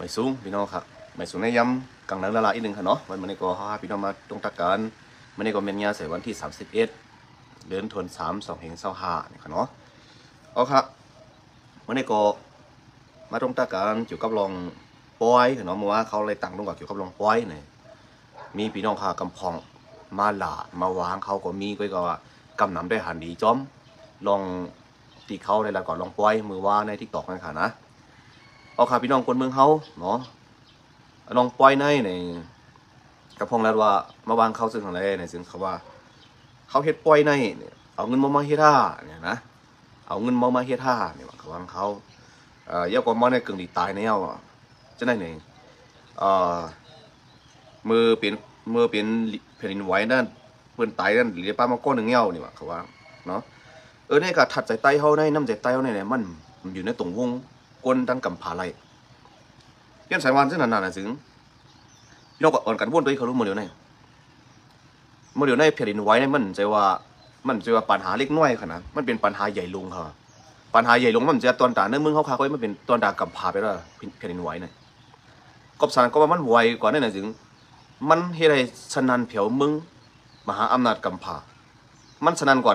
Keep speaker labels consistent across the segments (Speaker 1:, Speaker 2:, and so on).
Speaker 1: ไม่สูงพี่น้องครับไม่สูงในย้ำกลางนั้นละลายอีกหนึ่งค่ะเนาะวันนี้ก็พี่น้องมาตรงตะการวันนี้ก็เป็นงานเสร็จวันที่31เดือนธันวาคม2525นี่ค่ะเนาะเอาครับวันนี้ก็มาตรงตะการเกี่ยวกับลองปอยค่ะเนาะเมื่อว่าเขาเลยตั้งตรงกับเกี่ยวกับลองปอยเนี่ยมีพี่น้องค่ะกำพองมาหลามาวางเขาก็มีก็ว่ากำนำได้หันดีจอมลองตีเขาในละก่อนลองปอยมือว่าในทิกตอกนั่นค่ะนะเอาค่ะพี่น้องคนเมืองเขาเนาะลองปล่อยในกระพงแล้วว่ามาวางเขาซึ่งอะไรในซึ่งเขาว่าเขาเฮ็ดปล่อยในเนี่ยเอาเงินมาเฮ็ดท่าเนี่ยนะเอาเงินมาเฮ็ดท่าเนี่ยเขาวางเขาเยอะกว่ามาในกึ่งดีตายเนี่ยจะได้เนี่ยมือเป็นแผ่นดินไหวนั่นเพื่อนตายนั่นหรือป้ามาก้อนหนึ่งเงี้ยวนี่ว่าเขาว่าเนาะนี่ก็ถัดใจไตเขาในน้ำใจไตเขาในเนี่ยมันอยู่ในตรงวงก้นตั้งกำผาไหลเรื่องสายวันซึ่งนานๆนะซึ่งพี่น้องก็อ่อนกันวนตัวเขารู้มาเดี๋ยวในแผ่นดินไหวเนี่ยมันใจว่าปัญหาเล็กน้อยขนาดมันเป็นปัญหาใหญ่ลงค่ะปัญหาใหญ่ลงมันจะตอนตาเนื้อมึงเขาคาไว้มันเป็นตอนตากำผาไปแล้วแผ่นดินไหวเนี่ยกบสารก็ว่ามันไวกว่านั่นนะซึ่งมันเฮ็ดให้สนันเผียวมึงมหาอำนาจกำผามันสนันกว่า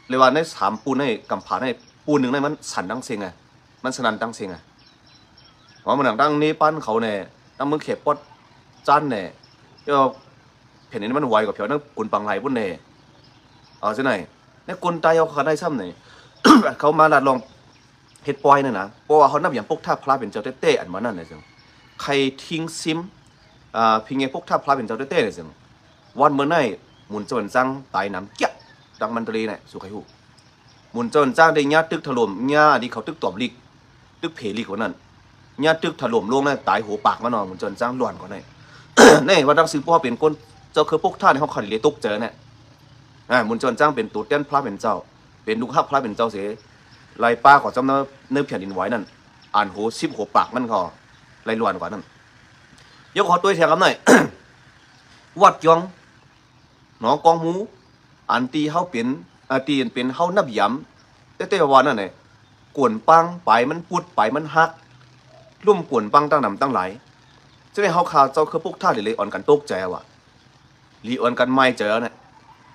Speaker 1: เลยว่าใน3 ปูนในกำผาในปูนหนึ่งในมันสั่นดังเสียงไงมันสนันดังเสียงไงว่ามันดังนี้ปั้นเขาเนี่ยดังมึงเข็บปอดจันเนี่ยก็เห็นนี่มันไวกว่าเผียวนั่งกุนปังไหลพุ่นเนี่ยใช่ไหมเนี่ยกุนตายเอาขาได้ซ้ำเนี่ย เขามาลัดลองเฮ็ดปอยเนี่ยนะเพราะว่าเขานับอย่างพวกท่าพระเป็นเจ้าเต้อันมานั่นเนี่ยจังใครทิ้งซิมพิงเงพวกท่าพระเป็นเจ้าเต้เนี่ยจังวันเมื่อไหร่หมุนโจนจังตายน้ำเกี้ยดังมันตรีเนี่ยสุขหูหมุนโจนจังได้ญาตึกถล่มญาดีเขาตึกตอบลิกตึกเพลิกว่านั่นญาตึกถล่มลงเนี่ยตายหัวปากมาหน่อยหมุนโจนจังล้วนกว่านี่ นี่ว่าดังซื้อพ่อเป็นคนเจ้าคือพวกท่านเขาขัดเลยตกเจอเนี่ยหมุนโจนจังเป็นตัวเต้นพระเป็นเจ้าเป็นลูกฮับพระเป็นเจ้าเสียลายป้าขอจำเนื้อแผ่นดินไหวนั่นอ่านหัว10 หัวปากมันก็ลายล้วนกว่านั่นยกขอตัวแทนกันหน่อย วัดยองหนองกองหมูอันตีเขาเป็นตีเป็นเขานับย้ำแต่วันนั่นเนี่ยกวนปังไปมันปุดไปมันหักลุ่มกวนปังตั้งนำตั้งไหลจะได้เขาข่าวเจ้าคือพวกท่าเลยอ่อนกันตกใจว่ะรีอ่อนกันไม่เจอเนี่ย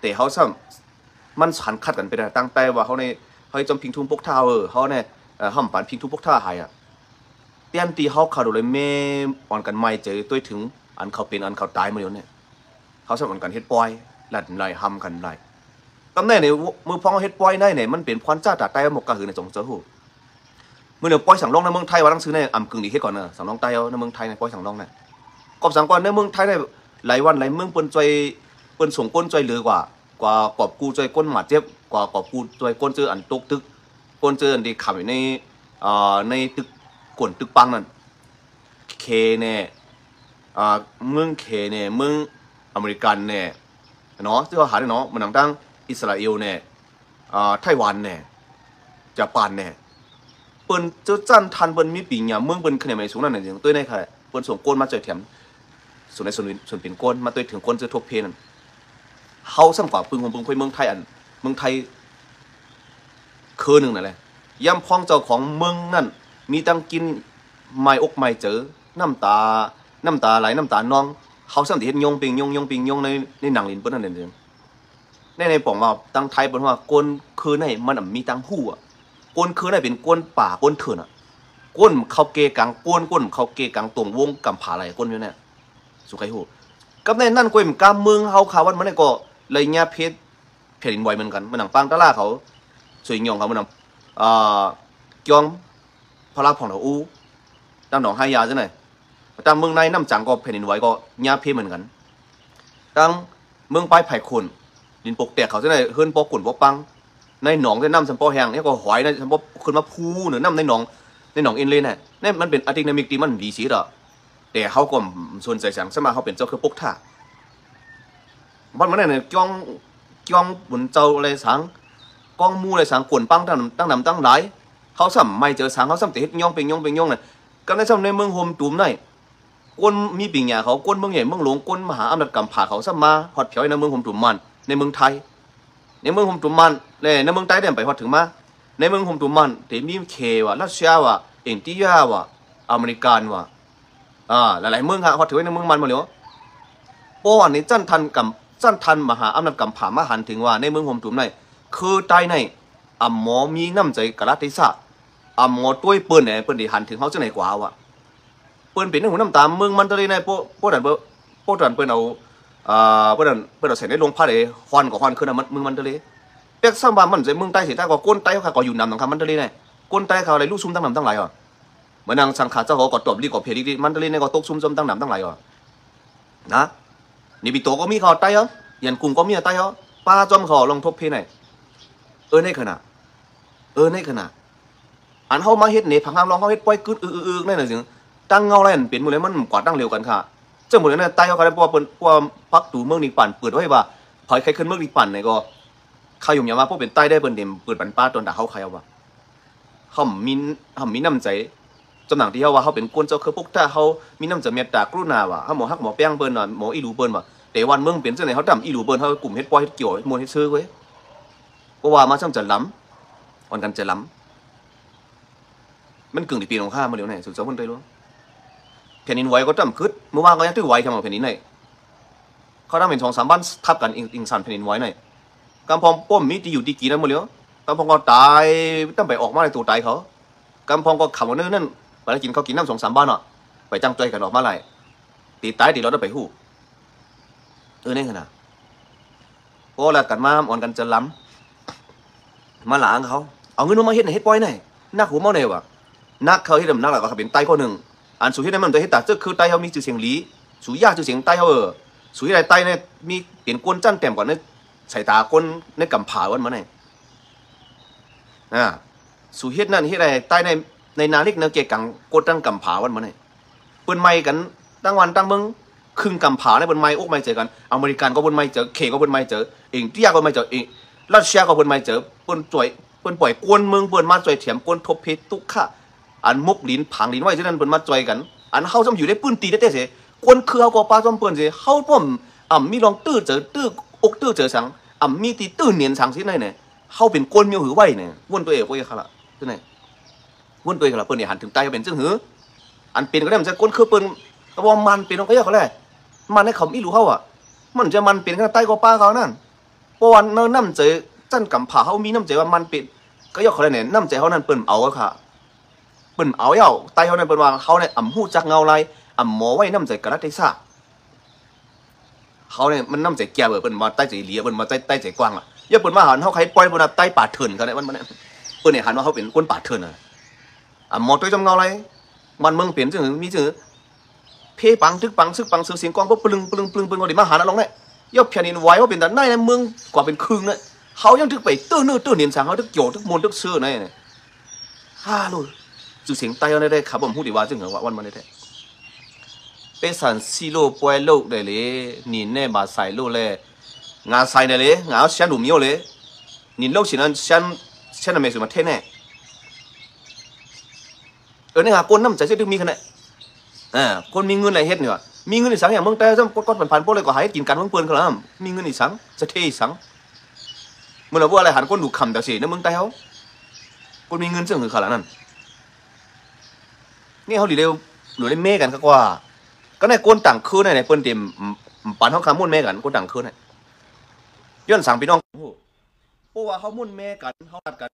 Speaker 1: แต่เขาซ้ำมันสันคัดกันไปได้ตั้งแต่ว่าเขาจำพิงทุ่งพวกท่าเขาเนี่ยห้ามปันพิงทุ่งพวกท่าหายเตี้ยนตีเขาข่าวเลยไม่อ่อนกันไม่เจอตัวถึงอันเขาเป็นอันเขาตายมาเดียวเนี่ยเขาซ้ำอ่อนกันเฮ็ดปอยหลัดไหลห้ำกันไหลตำแหน่งเนี่ยมือพองเฮ็ดปอยได้เนี่ยมันเป็นควันจ้าตาไต้หมกกระหือในจงเจ้าหูเมื่อเดี๋ยวปอยสั่งลงในเมืองไทยว่าต้องซื้อในอ่ำกึ่งดีเฮ็ดก่อนเนอะสั่งลงไต้ในเมืองไทยในปอยสั่งลงเนี่ยกอบสั่งก่อนในเมืองไทยได้หลายวันหลายเมืองเปิ้นส่งก้นใจเหลือกว่ากอบกูใจก้นหมาเจ็บกว่ากอบกูใจก้นเจออันตกตึกก้นเจออันดีขับอยู่ในตึกกวนตึกปังนั่นเคเนี่ยเมืองเคเนี่ยเมืองอเมริกันเนี่ยเนาะที่เขาหาเนี่ยเนาะมันตั้งอิสราเอลเนี่ยไต้หวันเนี่ยญี่ปุ่นเนี่ยเปิ้นเจ้าจันทันเปิ้นมีปีเนี่ยเมืองเปิ้นคะแนนไม่สูงนั่นอย่างตัวในค่ะเปิ้นส่งก้นมาเจอแถมส่วนในส่วนเป็นก้นมาตัวถึงก้นเจอทบเพนั่นเฮาซ้ำกว่าปึงของปึงคุยเมืองไทยเมืองไทยคือหนึ่งนั่นแหละย่ำพ้องเจ้าของเมืองนั่นมีตั้งกินไม่อกไม่เจอน้ำตาไหลน้ำตาน้องเขาซ้ำที่เห็นยงปิงยงในหนังลินเปิ้นนั่นเองในป่องว่าตั้งไทยเปิ้นว่าก้นคือในมันมีตั้งหู้ก้นคือในเป็นก้นป่าก้นเถื่อนก้นเขาเกกังก้นเขาเกกังตรงวงกำผาไหลก้นอยู่เนี่ยสุขไอ้หูกับในนั่นก้นกำเมืองเขาขาวันมันก็เลยเงี้ยเพชรแผ่นดินไหวเหมือนกันมันหนังปังตะล่าเขาสวยงงเขามันหนังยองพระราผ่องเราอู้ตั้งหนองไฮยาใช่ไหมตั้งเมืองในน้ำจังก็แผ่นดินไหวก็เงี้ยเพชรเหมือนกันตั้งเมืองปลายไผ่ขุนดินปกแตกเขาใช่ไหมเฮือนปอกขุนปอกปังในหนองได้น้ำสัมปอแห้งนี่ก็หอยในสัมปอขึ้นมาพูเหนือน้ำในหนองเอ็นเลยเนี่ยนี่มันเป็นอะตินามิกที่มันดีสีต่อแต่เขาก็ส่วนใจสังสมาเขาเป็นเจ้าคือปกท่าบ้านมันเนี่ยจ้องบนเจ้าอะไรสังกองมูอะไรสังกวนปังตั้งนำตั้งหลายเขาซ้ำไม่เจอสังเขาซ้ำแต่เฮ็ดย่องเป็นย่องเนี่ยก็ในซ้ำในเมืองโฮมตุ่มในก้นมีปิงหยาเขาก้นเมืองใหญ่เมืองหลวงก้นมหาอำนาจกำผาเขาซ้ำมาฮอดเผียวในเมืองโฮมตุ่มมันในเมืองไทยในเมืองโฮมตุ่มมันในเมืองใต้ได้ไปฮอดถึงมาในเมืองโฮมตุ่มมันแต่มีเคว่ะรัสเซียว่ะอินเดียว่ะอเมริกันว่ะ หลายๆเมืองค่ะเขาถือไว้ในเมืองมันหมดเลยป้อนนี่จันทันมหาอำนาจกำผามาหันถึงว่าในเมืองโฮมตุ่มในคือใต้ในอ่ำหมอมีน้ำใจกะลัดที่ซะอ่ำหมอต้วยเปิ้นเนี่ยเปิ้นได้หันถึงเขาจังไหนกว่าวะเปิ้นเป็นหัวน้ำตาเมืองมันตะเลยในป้ดันเปิ้นเอาเปิ้นเอาใส่ในโรงผ้าเลยฮอนกับฮอนขึ้นเมืองมันตะเลยเปียกซ้ำว่ามันใจเมืองใต้สิใต้ก็ก้นใต้เขาก็อยู่นำตรงคำมันตะเลยในก้นใต้เขาอะไรลูกซุ่มตั้งนำตั้งหลายเหมือนนางสังขาเจ้าเขาก็ตบรีก็เพลีดีมันตะเลยในก็ตกซุ่มตั้งนำตั้งหลายนะนี่ปีโตก็มีเขาใต้ยันกลุ่มก็มีใต้ป้าจอมเขาลองทบเพไหนในขณะในขณะอันเขามาเฮ็ดเนี่ยผังห้ามลองเขาเฮ็ดปล่อยกึดนั่นน่ะสิตั้งเงาอะไรเป็นหมดเลยมันกว่าตั้งเร็วกันค่ะเจ้าหมดเลยนะใต้เขาก็ได้เพราะว่าพักตูเมืองนี่ปั่นเปิดไว้ว่าพอยใครขึ้นเมืองนี่ปั่นเนี่ยก็เขาอยู่อย่างว่าพวกเป็นใต้ได้เปิ้นเต็มเปิดปั่นป้าตอนด่าเขาใครเอาว่าเขามีน้ำใจจำหนังที่เขาว่าเขาเป็นคนเจ้าคือพวกถ้าเขามีน้ำใจเมตตากรุณาว่าเขาหมอฮักหมอแป้งเปิ้นหมออีรูเปิ้นว่าแต่วันเมืองเป็นเจ้าไหนเขาดำอีรูเปิ้นเขากลุ่มเฮ็ดปล่อยเฮ็ดเกี่ยวมวลเฮ็ดซื้อไว้ก็ว่ามาช่างจะล้ำวันกันจะล้ำมันกึ่งในปีของข้ามาเดี๋ยวไหนสุดสองคนได้รู้แผ่นดินไหวก็จำคึดเมื่อวานก็ยังตื้อไหวทำเอาแผ่นดินไหนเขาทำเป็น2-3บ้านทับกันอิงสันแผ่นดินไหวไหนกำพองป้อมมีที่อยู่ที่กี่นั่นหมดเลยกำพองก็ตายตั้งไปออกมาในตัวตายเขากำพองก็ขับมาเนั่นไปกินเขากินน้ำ2-3บ้านอ่ะไปจังใจกันออกมาไหลตีตายตีเราได้ไปหู้นี่ขนาดก็แล้วกันมาอ่อนกันจะล้ำมาหลางเขาเอาเงินมาเฮ็ดในเฮ็ดปล่อยไหนนักหัวเมาเนี่ยวะนักเขาเฮ็ดนักหลักก็เป็นไตข้อหนึ่งอันสุดที่นั่นมันจะเฮ็ดแต่เจ้าคือไตเขามีชื่อเสียงหลีสุยากชื่อเสียงไตเขาสุดที่ไรไตเนี่ยมีเปลี่ยนก้นจั่นแต้มก่อนในสายตาก้นในกำผาวันมาไหนสุดเฮ็ดนั่นเฮ็ดอะไรไตในนาลิกเนื้อเกกังก้นตั้งกำผาวันมาไหนเปิ้นไม่กันตั้งวันตั้งเมืองครึ่งกำผาในบนไม้อกไม้เจอกันอเมริกันก็บนไม้เจอเคก็บนไม้เจอเองที่ยากก็บนไม้เจอเองรัสเซียก็บนไม้เจอเปิ้นจ่วยเปิ้นปล่อยกวนเมืองเปิ้นมาจ่วยเถียมกวนทบเพชรตุกขะอันมุกลิ้นผังลิ้นไว้ที่นั่นเปิ้นมาจ่วยกันอันเฮาจำอยู่ได้ปืนตีได้เสียกวนคือเฮาก็ปาจอมเปิ้นเสียเฮาป้อมมีลองตื้อเจอตื้อกตื้อเจอสังมีตีตื้อเนียนสังสิไหนเนี่ยเฮาเป็นกวนมีหือไว้เนี่ยวนตัวเองไว้ค่ะล่ะที่ไหนวนตัวเองค่ะล่ะเปิ้นนี่หันถึงใต้ก็เป็นจังหืออันเป็นก็ได้มันจะกวนคือเปิ้นก็บ่มันเป็นก็ยากเขาแหละมันให้เขาไม่รู้เขามันจะมันเป็นกันใต้ก็ป้าเขานั่นเพราะว่าน้ำใจจันกำผาเขามีน้ำใจว่ามันเป็นก็ยกเขาเลยเนี่ยน้ำใจเขานั่นเปิ่นเอาค่ะเปิ่นเอาเย้าไตเขานั่นเปิ่นว่าเขาเนี่ยหูจักเงาไรหมอไว้น้ำใจกระดัติซ่าเขาเนี่ยมันน้ำใจแก่เปิ่นมาใต้ใจเหลียเปิ่นมาใต้ใจกว้างอย่าเปิ่นมาหันเขาใครปล่อยเปิ่นใต้ป่าเถื่อนเขาเนี่ยมันเนี่ยเปิ่นเนี่ยหันว่าเขาเป็นคนป่าเถื่อนหมอตัวจำเงาไรมันเมืองเปลี่ยนจึงมีจึงเพปังทึกปังซึกปังซื้อเสียงกองก็ปลึงเป็นคนดีมาหาน้องเนี่ยย่อแผ่นดินไหวว่าเป็นแต่ในเมืองกว่าเป็นครึ่งเนี่ยเขายังทึกไปตื้อเนียนสังเขาทึกโยทึกมนทึกซื้อเนี่ยลูจุดเสียงไตเอาได้ครับผมพูดดีว่าจึงเหรอว่าวันมันได้เป็นสันซีโร่ปวยโลกได้เลยนินเนี่ยมาใส่โลกเลยงาใส่ได้เลยงาเสียหนุ่มเยอะเลยนินโลกสินั้นเสียนอเมริกามาเท่แน่เนี่ยคนน้ำใจเสียดึงมีขนาดคนมีเงินอะไรเฮ็ดเนี่ยมีเงินอีสังอย่างเมืองแต่จำกดผ่านพวกเลยก็หายกินกันเมืองเปิลเขาแล้วมีเงินอีสังจะเทอีสังเมื่อเราว่าอะไรหันคนดูคำแต่สิในเมืองแต่เขาคนมีเงินซึ่งคือขนาดนั้นนี่เขาหรือได้เมกันก็ว่าก็ในก้นต่างคืนในเปิ้นเต็มปานเขาคำมุ่นเมกันก้นต่างคืนเนี่ยย้อนสั่งพี่น้องเพราะว่าเขามุ่นเมกันเขาตัดกัน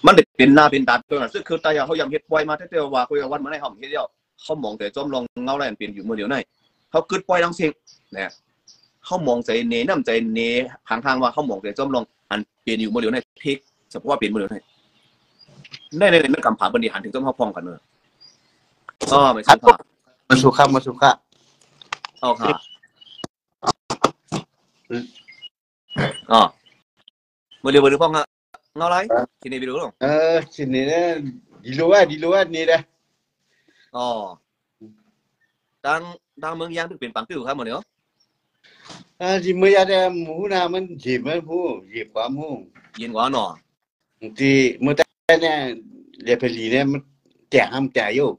Speaker 1: มันเด็กเป็นหน้าเป็นตาตัวนั้นซึ่งคือตายเขายังเฮ็ดปล่อยมาแต่ว่าคุยกันวันมาในห้องเฮ็ดเดียวเขามองแต่จอมลองเงาแรงเปลี่ยนอยู่เมื่อเดียวในเขากึดปล่อยทั้งสิ่งเนี่ยเขามองใจเนน้ำใจเนทางว่าเขามองแต่จอมลองอันเปลี่ยนอยู่เมื่อเดียวในพลิกเฉพาะว่าเปลี่ยนเมื่อเดียวในมันกำผาบริหารถึงจอมเขาพองกันเลยไม่ใช่ค่ะ
Speaker 2: มาสุขะ
Speaker 1: เอาค่ะเมื่อเดียวพ่องอะเงาไรทีนี้ไปดูหรอ
Speaker 2: ทีนี้เนี่ยดีรู้ว่านี่แหละ
Speaker 1: ดังเมืองยางถึงเป็นปังติ้วครับหมดเนาะ
Speaker 2: ที่เมื่อได้หมูนามันจีบมันผู้จีบความผู้
Speaker 1: เย็นกว่าหนอ
Speaker 2: ที่เมื่อแต่เนี่ยเรียกเพลีเนี่ยมันแจกห้ามแจกอยู่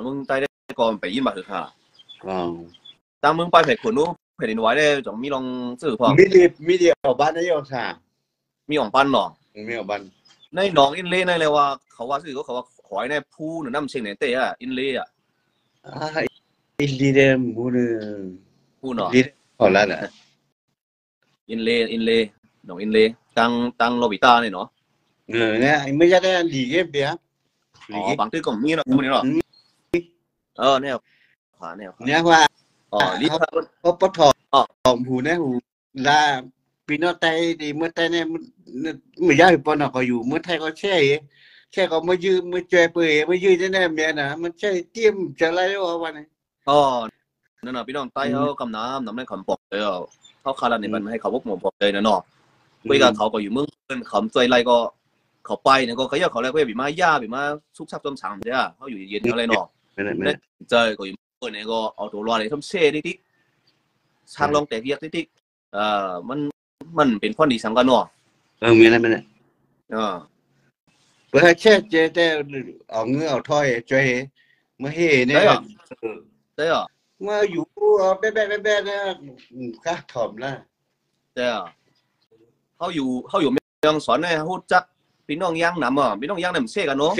Speaker 1: มึงตายได้ก่อนไปยินมาเถอะค่ะตามมึงไปแผ่นขนนู้แผ่นดินไหวได้จ่องมีลองซื้อพอ
Speaker 2: มีดีออกบ้านได้ยังค่ะ
Speaker 1: มีของปั้นหนอ
Speaker 2: มีออกบ้าน
Speaker 1: ในหนองอินเล่ในเลยว่าเขาว่าซื้อเขาว่า ขอยในผู้หนึ่งน้ำเชียงไหนเตะอ่ะอินเล่อ่ะ
Speaker 2: อินดีเดมมูน
Speaker 1: ผู้เนาะ
Speaker 2: ดีพอแล้วนะ
Speaker 1: อินเล่น้องอินเล่ตั้งโนบิตะเนี่ยเนาะ
Speaker 2: เนี่ยไม่ใช่ได้ลีกเปีย
Speaker 1: อ๋อบางทีก็มีเนาะคนนี้เนาะเนี่ยขวา
Speaker 2: เนี่ยว่า
Speaker 1: ลีก
Speaker 2: เขาปทองหูเนี่ยหูลาปีนอไตดีเมื่อไตเนี่ยไม่ยากปนเขาอยู่เมื่อไทยก็แช่เขามายืมมาเจอเปื่อยมายืมจะแน่เมียนะมันใช่เตรียมจะอะไรวะวันนี้
Speaker 1: นั่นน่ะพี่น้องใต้เขากำน้ำในคำบอกเลยเขาคาราเนี่ยมันให้เขาพวกหมบอกเลยนะเนาะคุยกับเขาก็อยู่เมืองเงินคำใจไรก็เขาไปเนี่ยก็เขาอยากเขาอะไรก็บีมาย่าบีมาซุกซับต้มสั่งใช่ไหมเขาอยู่เย็นอะไรเนาะได้ใจก็อยู่เมืองเนี่ยก็เอาตัวรอดเลยทำเซ่ติ๊กช่างลองแต่เรียกติ๊กมันเป็นข้อดีสังกันเนาะ
Speaker 2: มีอะไรมั้ยเพื่อแช่เจแต่เอาเงือเอาถ้อยใจเมื่อเฮเนี่ย
Speaker 1: ได้เหรอ
Speaker 2: เมื่ออยู่แบ๊ะนะค่าถ่อมละ
Speaker 1: ได้เหรอเขาอยู่เมืองสอนเนี่ยเขาจักพี่น้องย่างน้ำพี่น้องย่างน้ำเซ่กันเนาะ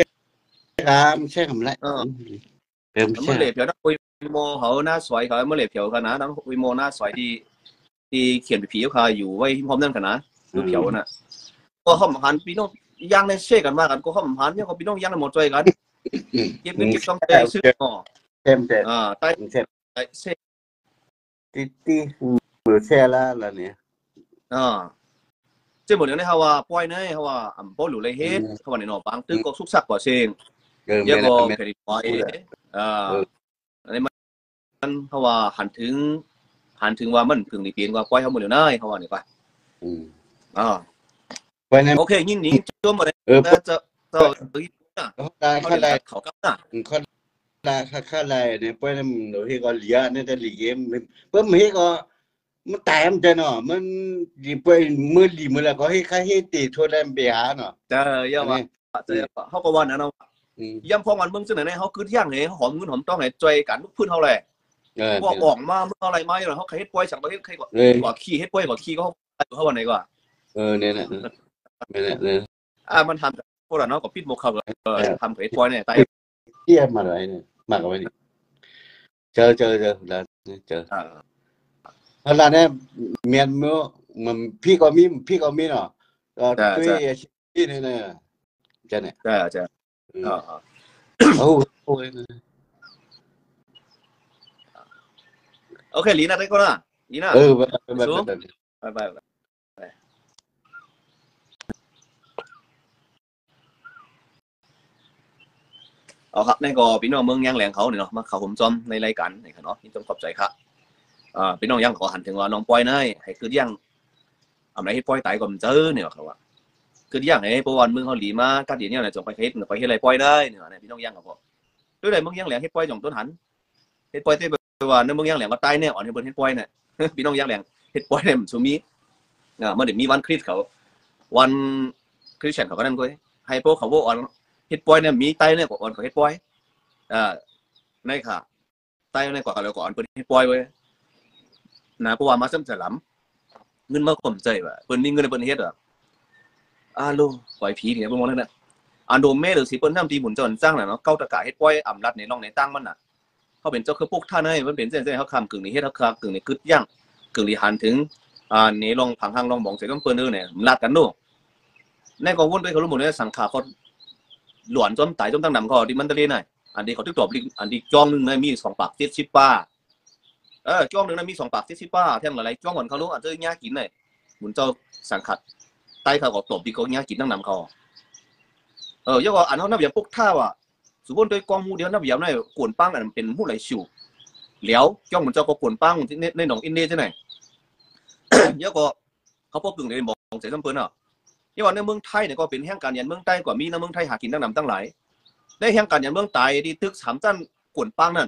Speaker 2: เช่คำไร
Speaker 1: เมื่อเล็บเผียวนักวิโมเขาหน้าสวยเขาเมื่อเล็บเผียวกันนะนักวิโมหน้าสวยที่เขียนผีเขาอยู่ไว้พร้อมนั่นกันนะดูเผียวน่ะก็ข้อมหันพี่น้องย่างในเซ่กันมากกันก็ข้อมหันเนี่ยก็พี่น้องย่างในหมดใจกันเก็บเงินเก็บต้องใจซื้อ
Speaker 2: เต็ม
Speaker 1: ใต้เซ่
Speaker 2: ตีมือแช่ละเนี่ย
Speaker 1: เจ้าหมดเนี่ยเขาว่าปล่อยเนี่ยเขาว่าอัมโปหรืออะไรเฮ็ดเขาว่าในหนอบางตึกก็สุกสักกว่าเชงเยอะกว่าแผ่นดินไหวอันนี้มันเขาว่าหันถึงว่ามันถึงในเปลี่ยนว่าปล่อยเขาหมดเลยนะเขาว่าเนี่ยป่ะโอเคยิ่งนี้ช่วงหมดเลยจะเขากลับนะ
Speaker 2: ข้าไรเนี่ยเพื่อนหนูที่ก็เลี้ยเนี่ยแต่หลีเกมเพื่อนไม่ก็มันแต้มจะเนาะมันดีไปมือดีมือละก็ให้ใครให้ตีทั่วแดนเบียเนาะ
Speaker 1: จะเยอะว่าจะเขาก็ว่านะเนาะย่ำพอวันเมืองเสนอเนี่ยเขาคือย่างเนี่ยหอมเงินหอมต้องให้ใจกันลูกพื้นเขาเลยว่าออกมาเมื่ออะไรมาอย่างเขาใครเฮ็ดป่วยสั่งประเทศใครกว่าขี้เฮ็ดป่วยกว่าขี้ก็เขาวันไหนกว่า
Speaker 2: เนี่ยนะ
Speaker 1: มันทำพวกเราเนาะกับพิษโมเขาทำเฮ็ดป่วยเนี่ยตาย
Speaker 2: เที่ยมาเลยเนี่ยมากกว่านี้เจอแล้วเจอเพราะฉะนั้นเมียนเมื่อมันพี่ก็มีเนาะด้วยที่นี่เนี่ยจะเนี่ย
Speaker 1: จะโอเคลีน่าได้ก็นะลีน่าไปเอาครับในก็พี่น้องเมืองย่างแหลงเขาเนี่ยเนาะมาเขาผมจอมในรายการนี่ครับเนาะที่ต้องขอบใจครับพี่น้องย่างขอหันถึงว่าน้องปอยเนยให้คือย่างอะไรให้ปอยตายก่อนเจอเนี่ยเขาว่าคือย่างให้ประวันเมืองเขาหลีมากัดเดี๋ยวนี้เนี่ยจงไปเฮ็ดอะไรปอยได้เนี่ยพี่น้องย่างเขาบอกด้วยอะไรเมืองย่างแหลงให้ปอยจงต้นหันเฮ็ดปอยเต้ว่าในเมืองย่างแหลงก็ตายเนี่ยอ่อนให้เบิ่งเฮ็ดปอยเนี่ยพี่น้องย่างแหลงเฮ็ดปอยเนี่ยมันสูมีเมื่อเดี๋ยวมีวันคริสเขาวันคริสเตียนเขาก็นั่นก็ให้พวกเขาบอกอ่อนเฮ็ดปอยเนี่ยมีไตเนี่ยก่อนเขาเฮ็ดปอยในค่ะไตในกว่าเขาแล้วก่อนเพิ่นเฮ็ดปอยไว้นะเพราะว่ามาซ้ำจะหลํเงินมาข่มใจว่าเพิ่นมีเงินเพิ่นเฮ็ดโลปล่อยผีเนี่ยบ่มองนั่นน่ะโดเมหรือสิเพิ่นทำตีหมุนจนจ้างน่ะเนาะเก้าตะกะเฮ็ดปอยอำรัดในร่องในตั้งมันน่ะเขาเป็นเจ้าคือพวกท่านเอ้ยมันเป็นเส้นๆเขาคำกึ่งนี้เฮ็ดเขากึ่งนี้กึดย่างกึ่งนี้หันถึงนี่ลองผังหางลองบ่งใส่กับเพิ่นเด้อเนี่ยรัดกันโนในก็วนไปเขารู้หมดเลยสังขารเขาหลวนจนตายจนตั้งนำเขาที่มันตะเลน่ะอันนี้เขาตึกตอบอันนี้จ้องนึงนะมี2ปาก70ป้าจ้องนึงนะมี2ปาก70ป้าแท่งหลายๆจ้องก่อนเขารู้อาจจะย่ากินน่ะหมุนเจ้าสังขารใต้เขาก็ตบที่เขาย่ากินตั้งนำเขายกว่าอันเขานับอย่างพวกท่าว่ะสมมติโดยกองมูเดียวนับอย่างนั้นกวนปังอันเป็นผู้ไหลชิวแล้วจ้องเหมือนเจ้าก็กวนปังในหนองอินเดียใช่ไหมยกว่าเขาพวกกึ่งเลยมองเสียจำเป็นยกว่าในเมืองไทยเนี่ยก็เป็นแห่งการยันเมืองใต้กว่ามีในเมืองไทยหากินตั้งนำตั้งหลายได้แห่งการยันเมืองใต้ที่ตึกสามจันกวนปังนั่น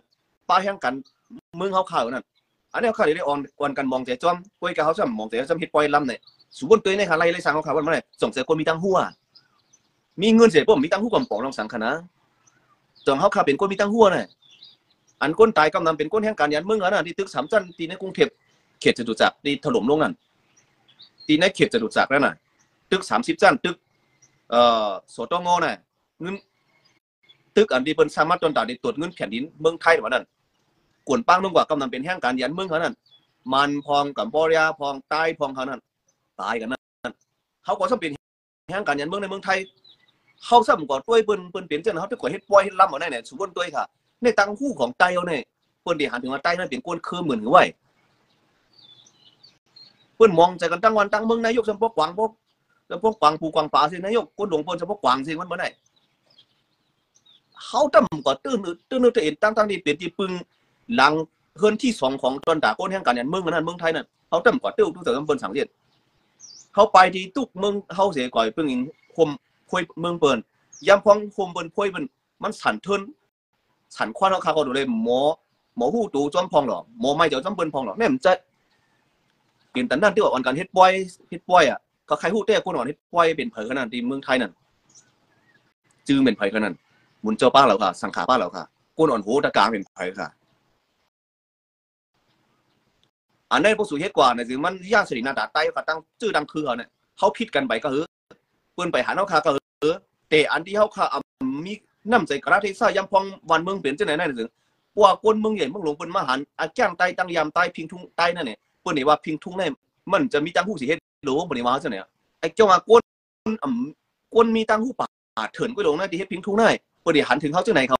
Speaker 1: ป้าแห่งกันเมืองเขาข่าวนั่นอันนี้เขาข่าวได้อ่อนกันมองใจจ้อมคุยกับเขาซ้ำมองใจซ้ำฮิตปอยลำเนี่ยสมมติตัวในขาไล่สั่งเขาข่าวว่าเมื่อไหร่ส่งเสียคนมีตั้งหัวมีเงินเสียปุ๊บมีตั้งหัวกำปองลองสังขนะจงเขาข่าวเป็นคนมีตั้งหัวน่ะอันก้นตายกำนันเป็นก้นแห่งการยันเมืองนั่นที่ตึกสามจันตีในกรุงเทพเขตจตุจักรที่ถล่มลงนั่นตีในเขตจตุจักรนั่นน่ะตึก30จันตึกสตงน่ะเงิน ตึกอันที่เปิ้นสามารถจนตาได้ตรวจเงินแผ่นดินเมืองไทยว่านั้นกวนปังนึงว่ากำลังเป็นแห่งการยันเมืองเขานั้นมันพองกัมพูชาพองใต้พองเขานั้นตายกันนั้นเขาก็ซ้ำเป็นแห่งการยันเมืองในเมืองไทยเขาซ้ำก่อนตัวเปิ้นเปลี่ยนจังเขาไปกดเฮ็ดปล่อยเฮ็ดล้ำเอาได้เนี่ยสมมุติตัวค่ะในตังหู้ของไต้เอาเนี่ยเปิ้นได้หันถึงว่าไต้นั้นเป็นก้นคือเหมือนกันไว้เปิ้นมองใจกันตั้งวันตั้งเมืองนายกสมพกกวางพวกสมพกกวางผู้กวางป่าสินายกก้นหลวงเปิ้นสมพกกวางสิมันบ่ได้เขาตั้มก็ตื้นตัวเองตั้งที่เป็นที่ปึงหลังเฮือนที่2ของตอนตาก้นแห่งการยันเมืองนั้นเมืองไทยนั่นเขาตั้มก็ตื้อทุกแต่เปิ้นสังเกตเขาไปที่ตุกเมืองเขาเสียก่อยเพิ่งอินคมคุยเมืองเปิ้นยามพองคมเปิ้นคุยมันสั่นเทินสั่นควันเขาเขาดูเลยหมอหู้ตูจอมพองหรอหมอไม่เจ้าจอมเปิ้นพองหรอแม่มันจะเปลี่ยนแต่นั่นที่ว่าอ่อนการเฮ็ดป่วยอ่ะก็ใครฮู้แต่คนอ่อนเฮ็ดป่วยเป็นเผยขนาดที่เมืองไทยนั่นจื้อเป็นเผยขนาดหมุนเจ้าป้าเราค่ะสังขาป้าเราค่ะคนอ่อนโหตะกางเป็นเผยค่ะอันนั้นพวกสุเฮ็ดกว่าเนี่ยสิมันย่างสรีหน้าตาใต้ก็ตั้งชื่อดังคือเนี่ยเขาผิดกันไปก็เฮ้อเปิ้นไปหาเฮาค่ะก็เฮ้อแต่อันที่เฮาค่ะมีน้ำใจกระเทศยามพองวันเมืองเป็นจังไหนนั่นสิว่าคนเมืองใหญ่เมืองหลวงเปิ้นมาหันอาแก้งใต้ตั้งยามใต้พิงทุ่งใต้นั่นเนี่ยเปิ้นนี่ว่าพิงทุ่งเนี่ยมันจะมีตังหู้สิเฮ็ดหรือว่าบ่ได้มาจังไหนไอ้เจ้าว่าก้นมีตังหู้ป่าเถินก็ลงนะที่เฮ็ดพิงทุ่งได้เปิ้นได้หันถึงเขาจังไหนเขา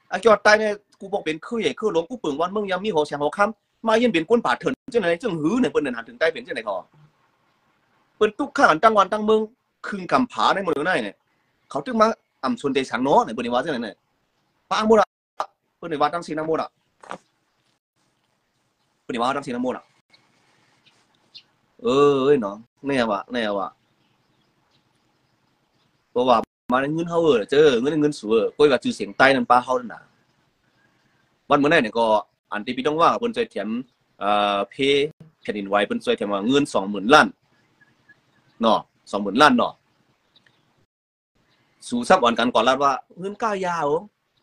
Speaker 1: ไอ้เจ้าใต้เนี่ยกูบอกเป็นคือใหญ่คือหลวงกูเปิงวันเมืองยามมีหัวแสงหัวค่ำมายินเป็นก้นป่าเถินจังไหนจังหือเนี่ยเปิ้นเดินหันถึงใต้เป็นจังไหนเขาเปิ้นตุกข้ากันตั้งวันตั้งเมืองคึงกำผาในเมืองได้เนี่ยเขาถึงมาชนเดชังเนาะเนี่ยเปิ้นว่าจังไหนเนี่ยปางบ่ล่ะเปิ้นว่าตั้งสินำบ่ล่ะเปิ้นว่าตั้งสินำบ่ล่ะเอ้ยเนาะแน่ว่าเพราะว่ามาเงินเฮาเจอเงินสูก็ว่าชื่อเสียงใต้นั่นป้าเฮานั่นน่ะวันมื้อนั้นเนี่ยก็อันที่พี่ต้องว่าเพิ่นช่วยแถมเพแผ่นดินไหวเพิ่นช่วยแถมว่าเงิน 20,000 ล้านเนาะ 20,000 ล้านเนาะสู่ซับอ่อนกันก่อนลาดว่าเงินก้ายาว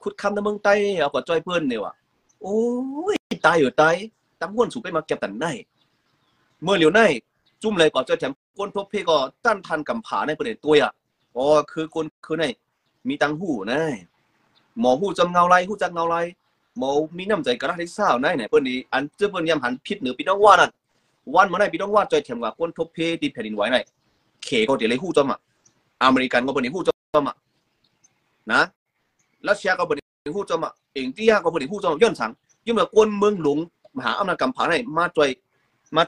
Speaker 1: ขุดคำในเมืองใต้เอาก็จ้อยเพิ่นเนี่ยว่ะโอ้ยตายอยู่ตายตำก้นสู่ไปมาเก็บตันได้เมื่อเหลียวในจุ่มเลยก็จ้อยแถมก้นทบเพก็ต้านทันกำผาในประเด็นตัวอ่ะอ๋อคือคนคือในมีตังหูนะหมอหูจำเงาไรหูจักเงาไรหมอมีน้ำใจกระด้างที่เศร้าในเนี่ยเปิ้นนี่อันเจ้าเปิ้นยำหันพิษเหนือพี่น้องว่านั่นวันมาในพี่น้องว่าจ้อยแถมว่าก้นทบเพดินแผ่นดินไหวในเขก็เดี๋ยวเลยหูจอมอ่ะอเมริกันก็เปิ้นนี่หูจอมอ่ะนะรัสเซียก็เปิ้นนี่หูจอมอ่ะเองที่ยาก็เปิ้นนี่หูจอมย้อนสังยิ่งแบบก้นเมืองหลวงมหาอำนาจกำผาในมาจ้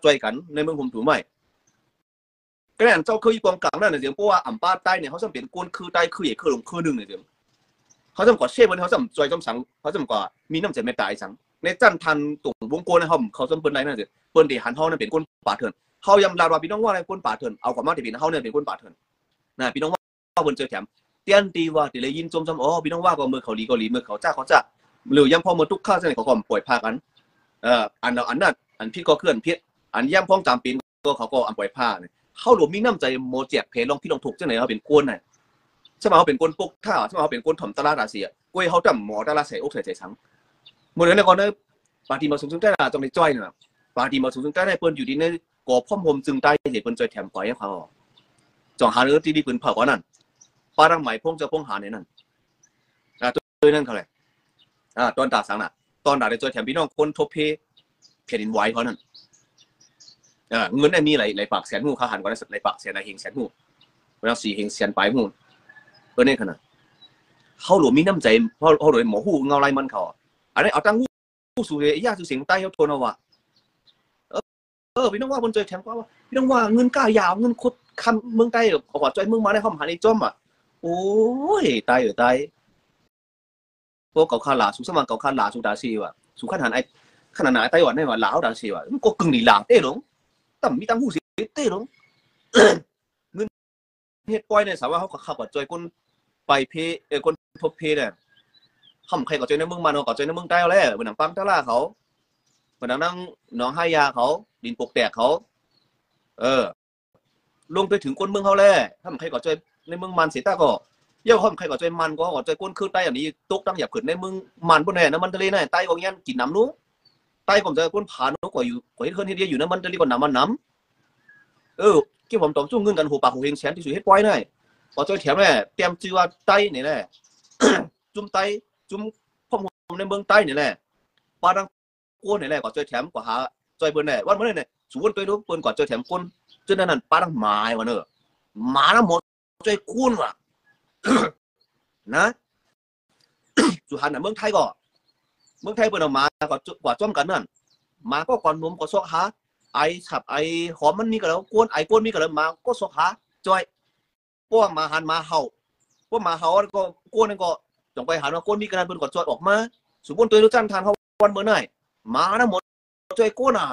Speaker 1: อยกันในเมืองผมถูกไหมก็เนี่ยเจ้าคืออยู่กองกลางนั่นเนี่ยเสียงเพราะว่าอ่ำป้าใต้เนี่ยเขาจะเป็นก้นคือใต้คือใหญ่คือหลงคือหนึ่งเนี่ยเสียงเขาจะก่อเช่บนเขาจะจอยจำสังเขาจะก่อมีน้ำใจไม่ตายสังในจันทันตุ่มวงโกนนะครับเขาจะเปิ้นไรนั่นเสียเปิ้นที่หันเขาเนี่ยเป็นก้นป่าเถื่อนเขายำลาว่าพี่น้องว่าอะไรก้นป่าเถื่อนเอาความมาที่เป็นเขาเนี่ยเป็นก้นป่าเถื่อนนะพี่น้องว่าบนเจอแถมเตี้ยนตีว่าที่เลยยินจมอ๋อพี่น้องว่าก็มือเขาลีมือเขาจ้าหรือยังพอมือทุกข้าวเส้นเขาก็ปล่อยพากันอันนั้นอันพี่ก็เคลื่อนพิษอันย่ำพ้องจามปีนก็เขาก็อันปล่อยผ้าเนี่ยเขาหลวมมีน้ำใจโมเจ็บเพลองพี่ลองถูกจังไหนเขาเป็นก้นน่ะใช่ไหมเขาเป็นก้นปุ๊กท่าใช่ไหมเขาเป็นก้นถ่อมตลาดอาเซียกล้วยเขาจำหมอตลาดใส่อกใส่ใจสังเมื่อเดือนก่อนเนี่ยปาร์ตี้มาสูงๆใต้ละจงในจ้อยเนี่ยปาร์ตี้มาสูงๆใต้ในเปิ้นอยู่ที่ในก่อพ่อมพรมจึงใต้เดี๋ยวเปิ้นจะแถมปล่อยให้เขาจ่อหาเนื้อที่ดีเปิ้นเผาก่อนนั่นปลาดังไหมพงจะพงหาในนั่นตัวนั่นเขาเลยตอนตาสังน่ะตอนตาได้จะแถมพี่น้องคนทบเพแผ่นดินไหวเขานั่นเงินได้มีหลายปากแสนหูข้าหันก็ได้หลายปากแสนหลายเฮงแสนหูแล้ว4 เฮงแสนปลายหูเนี่ยขนาดเขาหลวมมีน้ำใจเขาหลวมหมอหูเงาไรมันเขาอันนี้เอาตั้งหูสู่เลยยากสู่เสียงใต้เขาโทนเอาว่ะพี่น้องว่าบนเจอแถมก็ว่าพี่น้องว่าเงินก้ายาวเงินคดคำเมืองใต้เอาหัวใจเมืองมาได้เขาหาในจอมอ่ะโอ้ยตายพวกเก่าข้าหลาสู่สมังเก่าข้าหลาสู่ดาซีว่ะสู่ขั้นหันไอ้ขนาดไหนไต้หวันได้ว่าหลาวดาซีว่ะมันก็กึ่งหนีหลางเต้หลงต่ำมีตังหูสิเต้หลงเงินเฮ็ดป้อยเนี่ยสาวว่าเขาขับกับจอยก้นไปเพก้นทบเพเนี่ยทำใครกับจอยในเมืองมันกับจอยในเมืองใต้แล้วเหมือนหนังปังตะล่าเขาเหมือนนั่งน้องให้ยาเขาดินปกแตกเขาลงไปถึงก้นเมืองเขาแล้วทำใครกับจอยในเมืองมันเสียตาก็เย่าคนใครกับจอยมันก็กับจอยก้นคือใต้อันนี้ตุกตั้งหยับขึ้นในเมืองมันบนแห่น้ำมันทะเลน่ะใต้ก็ยันกินน้ำนู้ใต้ผมจะก้นผ่านนู้ก็อยู่ก็เห็นเฮ็ดอยู่น้ำมันทะเลก่อนน้ำมันน้ำที่ผมตอบจุ้งเงินกันหัวปากหัวเฮงแสนที่สุดเฮ็ดป้อยได้พอจอยแถมแม่เตรียมชื่อว่าใต้นี่แหละ จุ่มไตจุ่มพ่อผมในเมืองใต้นี่แหละปลาดังก้นนี่แหละก็ช่วยแถมกว่าหาช่วยเปิ้นได้วันเมื่อเนี่ยสมมุติตัวดูเปิ้นก็ช่วยแถมก้นจนนั้นปลาดังหมายวะเนอะหมาแล้วหมดช่วยคุ้นว่ะ นะสุพรรณน่ะเมืองไทยก็เมืองไทยเปิ้นเอาหมาก็กว่าจ้อมกันนั่นหมาก็ก่อนนมก็ซอกหาไอฉับไอหอมมันมีก็แล้วก้นไอก้นมีก็แล้วหมาก็ซอกหาจอยพวกหมาหันหมาเห่าพวกหมาเห่าก็ก้นนั่นก็จงไปหันว่าก้นมีกระดานเปิ้นก็จอยออกมาสมมุติตัวรู้จันทานเขาวันเมื่อไหร่หมาทั้งหมดช่วยก้นอ่ะ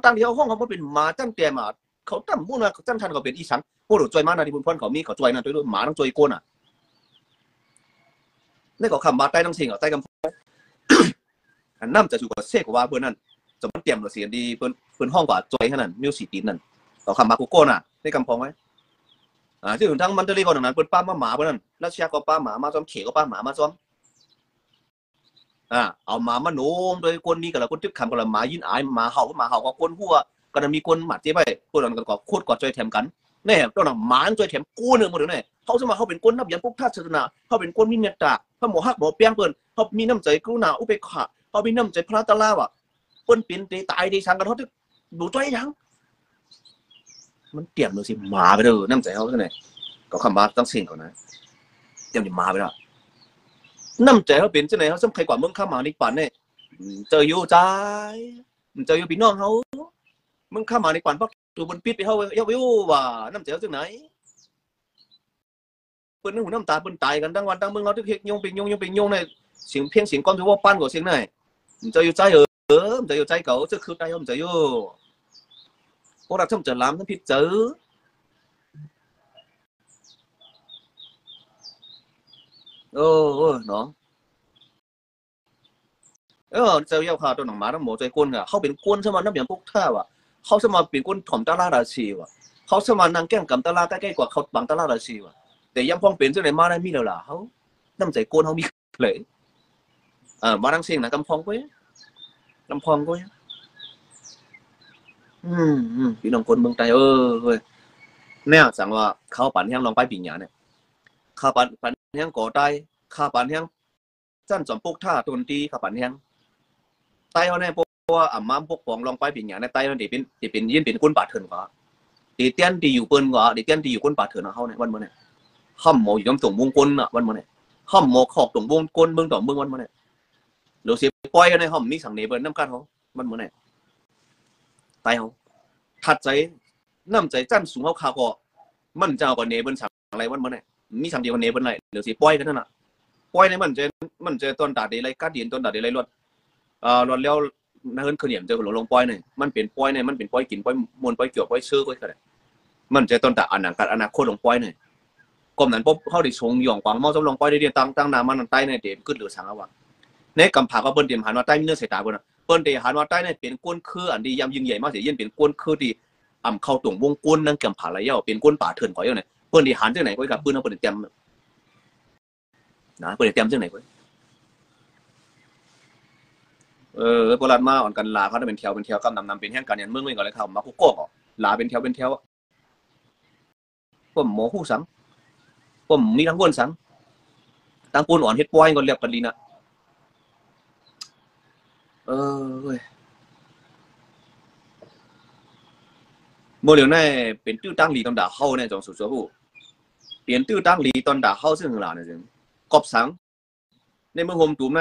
Speaker 1: ตั้งที่เขาห้องเขาเป็นหมาจังแต่หมาเขาตั้งมุ่งว่าจังทันเขาเป็นอีสังพวกหลุดช่วยมานาที่บุญพรเขามีเขาช่วยนั่นตัวหมาต้องช่วยก้นอ่ะนี่ก็คำมาใต้ทั้งสิ่งใต้กำอันน้ำจะอยู่กับเสกว่าเบอร์นั้นจะมันเตรียมเราเสียดีเปิ้นห้องกว่าจอยขนาดมิวสิตีนนั่นก็คำมากูโก้น่ะได้กำพองไว้ที่ถึงทั้งมันจะเรียกว่าอย่างนั้นเปิ้นป้ามาหมาเบอร์นั้นแล้วเชียก็ป้าหมามาซ้อมเขียก็ป้าหมามาซ้อมเอาหมามาโน้มโดยคนนี้กับเราคนทึกคำกับเราหมายินอายหมาเห่าก็คนหัวก็จะมีคนหมัดเจ๊ไปคนนั้นก็โคตรกอดจอยแถมกันเนี่ยตอนนั้นหมาจอยแถมกู้หนึ่งมาเดี๋ยวนี้เขาจะมาเขาเป็นคนนับยันพวกท่าศาสนาเขาเป็นคนมีเมตตาเขาหมอฮักหมอเปี้ยงเปิ้นเขามีน้ำใจกรุณาอุเบกขาเขามีน้ำใจพระตาลาว่ะเปิ้นเป็นตายดีสังกันเขาทึกดูจ้อยยังมันเตรียมเลยสิหมาไปเลยน้ำใจเขาเท่าไหร่ก็คำว่าต้องสิ่งก่อนนะเตรียมจะมาไปแล้วน้ำใจเขาเป็นเจ้าไหนเขาสำคัญกว่าเมืองข้ามาในป่านเนี่ยเจออยู่ใจเจออยู่พี่น้องเขาเมืองข้ามาในป่านพักตัวบนปิดไปเขาเยาวิวว่าน้ำใจเขาจากไหนเปิ้นหูน้ำตาเปิ้นตายกันทั้งวันทั้งเมืองเขาทึกเฮกยงเป็นยงในเสียงเพียงเสียงก้อนถือว่าปั้นกว่าเสียงไหนเจออยู่ใจเจออยู่ใจเก่าเจอคือใจเขาเจออยู่พวกเราต้องเจอล้ำทั้งพิษเจอเนาะเจ้าเย้าข่าวตัวหนังหมาทั้งหมดใจก้นอ่ะเขาเป็นก้นสมาน้ำอย่างพวกท่าว่ะเขาสมาเป็นก้นถ่อมตาลาราชีว่ะเขาสมานางแก้มกับตาลาใกล้ๆกว่าเขาบังตาลาราชีว่ะแต่ยังพองเป็นเจ้าไหนมาได้มีแล้วล่ะเขาน้ำใจก้นเขามีเลยมาดังเสียงนะกำพองก็พี่น้องคนเมืองไทยเฮ้ยเนี่ยสั่งว่าข้าวปั่นแห้งลองไปปิ่งหยาเนี่ยข้าวปั่นแห้งก่อใต้ข้าวปั่นแห้งสั้นจอมพวกท่าตุนตีข้าวปั่นแห้งไต้เขาเนี่ยพวกว่าม้ามพวกปองลองไปปิ่งหยาในไต้มันเป็นยินเป็นก้นปาดเถินกว่าตีเตี้ยนตีอยู่เปิ้นกว่าตีเตี้ยนตีอยู่ก้นปาดเถินเขาเนี่ยวันเมื่อเนี่ยห้อมหมออยู่น้ำตรงวงก้นอ่ะวันเมื่อเนี่ยห้อมหมอขอบตรงวงก้นเมืองต่อเมืองวันเมื่อเนี่ยหรือเสียปล่อยในห้อมมีสังเนเปิ้นน้ำกันเขาวันเมื่อเนี่ยไต้เขาถัดใจน้ำใจจันสูงเขาข่าวก็มันจะเอากับเนเปิ้นสั่งอะไรวันเมื่อเนี่ยมีสั่งเดียวกับเนเปิ้นไรหรือเสียปล่อยกันนั่นน่ะปล่อยในมันจะต้นตาดีไรกัดดินต้นตาดีไรรวดรวดแล้วนั่นคือเนี่ยเจอหลงปล่อยเนี่ยมันเป็นปล่อยเนี่ยมันเป็นปล่อยกินปล่อยมวนปล่อยเกี่ยวปล่อยเชื้อก็ได้มันจะต้นตาอนาคตหลงปล่อยเนี่ยกรมนั้นพบเข้าได้ชงหย่องกวางมอจำลองปล่อยได้เดียนตั้งนามันใต้เนี่ยเดี๋ยวขึ้นเหลือสังเอาวะในกำผาก็เปิ้นเตรียมหันว่าใต้มีเนื้อเสียตาเปิ้นเปิ้นเตรียมหันว่าใต้เนี่ยเป็นก้นคืออันดียำยิ่งใหญ่มากเสียยิ่งเป็นก้นคือที่เข้าตรงวงก้นนั่งกำผาระยะเป็นก้นป่าเถื่อนก่อยเนี่ยเปิ้นที่หันจากไหนก็กับปืนเอาเปิ้นเตรียมนะเปิ้นเตรียมจากไหนก็โบราณมาอ่อนกันลาเขาเป็นแถวกำนำเป็นแห่งการยันเมืองเลยก่อนเลยครับมาคุกโก้ลาเป็นแถวผมหมอคู่สังผมมีทั้งก้นสังตั้งปูนอ่อนเฮ็ดปอยก่อนเรียบกันลีนะโมเดลนี่เป็นตื้อตั้งลีตอนด่าเข้าเนี่ยจงสุดๆผู้เปลี่ยนตื้อตั้งลีตอนด่าเข้าซึ่งหลานเนี่ยจึงกอบสังในเมืองโฮมตูมใน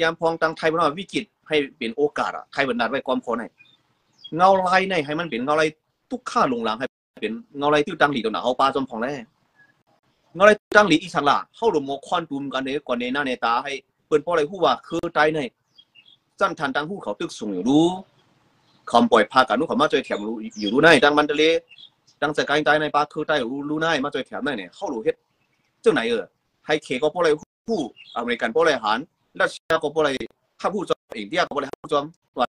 Speaker 1: ยามพองตังไทยบรรดาวิกฤตให้เป็นโอกาสอ่ะไทยบรรดาไว้ความโคนให้เงาลายในให้มันเป็นเงาลายทุกข้าลงหลังให้เป็นเงาลายตื้อตั้งลีตอนด่าเข้าปลาจมพองแน่เงาลายตั้งลีอีสังล่ะเข้าหลุมโมคอนตูมกันเนี่ยก่อนในหน้าในตาให้เปิ้นเพราะอะไรผู้ว่าคือใจในจันทันตังผู้เขาตึกสูงอยู่รู้คำปล่อยพากันนู้นเขามาจอยแถมรู้อยู่รู้ในดังมันทะเลดังสกายใจในปลาคือใต้รู้ในมาจอยแถมในเนี่ยเข้าหลุมเฮ็ดเจ้าไหนให้เคก็เพราะอะไรผู้อเมริกันเพราะอะไรหันรัสเซียก็เพราะอะไรถ้าผู้จอมอินเดียก็เพราะอะไรผู้จอมว่า